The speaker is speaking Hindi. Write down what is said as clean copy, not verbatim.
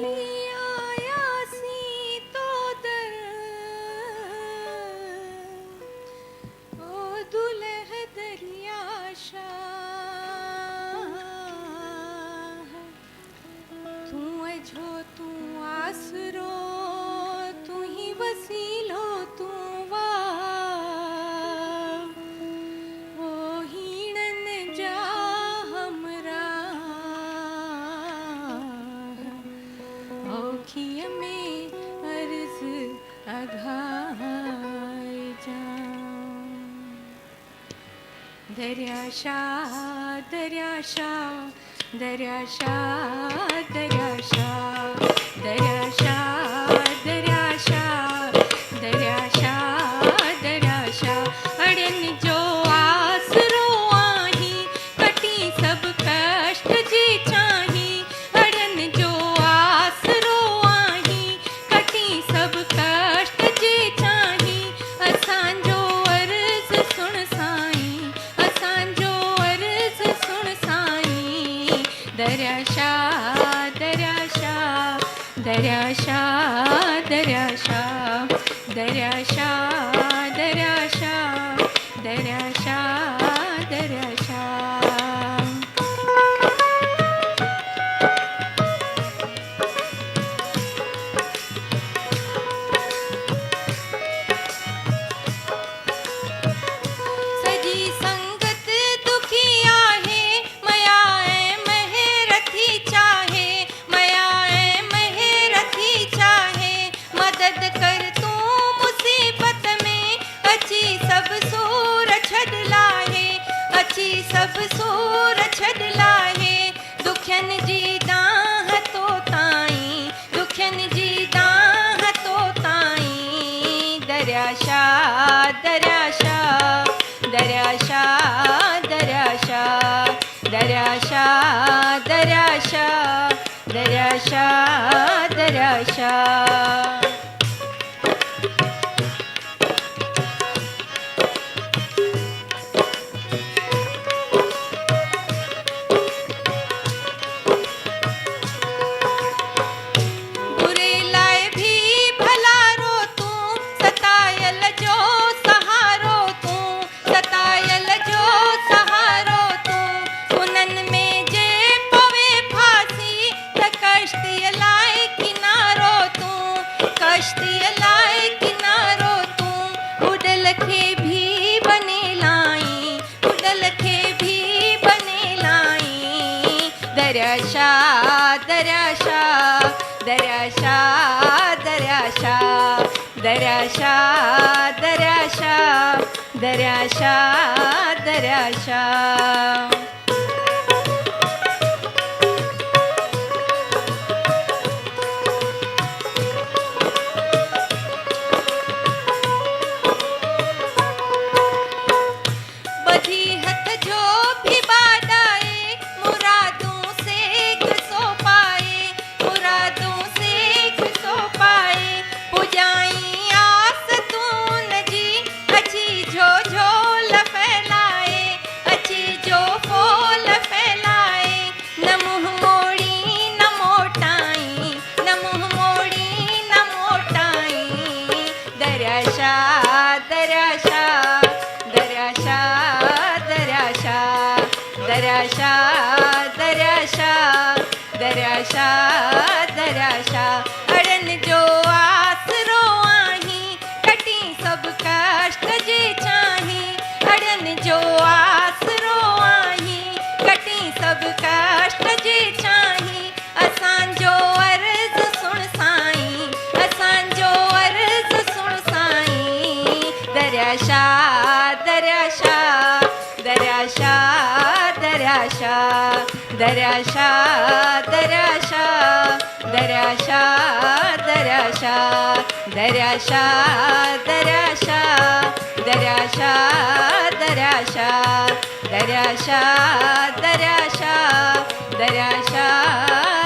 लियायासी तो दर ओ दुल्ह दरिया शाह तू अझो तू आसरो तू ही वसीलो तू वाह ओ हीणन जा हमरा औखिय में अर्ज अघाई जाऊं दरिया शाह दरिया शाह दरिया शाह दरिया शाह दरिया शाह दरिया शाह दरिया शाह दरिया शाह अड़न जो आसरो आही कटी सब कष्ट जी चाही अड़न जो आसरो आही कटी सब कष्ट जी चाही असांजो अर्ज़ सुन साईं असांजो अर्ज़ सुन साईं दरिया शाह दरिया शाह दरिया शाह दरिया शाह दरिया शाह दरिया शाह दरिया शाह दरिया शाह सजी संगत दुखी आहे मया मेहरथी चाहे मया मेहरथी चाहे मदद कर तू मुसीबत में अची सब सूर छॾ लाहे अची सब सूर छॾ लाहे दुखियन जी दाह तो ताईं दुखियन जी दाह तो ताईं दरिया शाह दरिया शाह दरिया शाह दरिया शाह दरिया शाह दरिया शाह दरिया शाह दरिया शाह बुरे लाए भी भला रो तू सतायल जो सहारो तू सतायल जो सहारो तू उनन में जे पवे फांसी त कश्ती लाए किनारो तू कश्ती लाए किनारो तू उडल खे भी बने लाई उडल खे भी बने लाई दरिया शाह दरिया शाह दरिया शाह दरिया शाह दरिया शाह दरिया शाह दरिया शाह दरिया शाह बधी हथ जो भी बादाए मुरादों से सो पाए मुरादों से सो पाए पुजाई आस तून जी अची जो झोल फैलाए अची जो फूल फैलाए न मुँह मोड़ी न मोटाई न मुँह मोड़ी न मोटाई दरिया शाह दरिया शाह दरिया शाह दरिया शाह दरिया शाह दरिया शाह दरिया शाह दरिया शाह अड़न जो आसरो आही कटी सब कष्ट जे चाही अड़न जो आसरो आही कटी सब कष्ट जे चाही असांजो अर्ज़ सुन साईं असांजो अर्ज़ सुन साईं दरिया शाह दरिया शाह दरिया शाह दरिया शाह दरिया शाह दरिया शाह दरिया शाह दरिया शाह दरिया शाह दरिया शाह दरिया शाह दरिया शाह दरिया शाह दरिया शाह दरिया शाह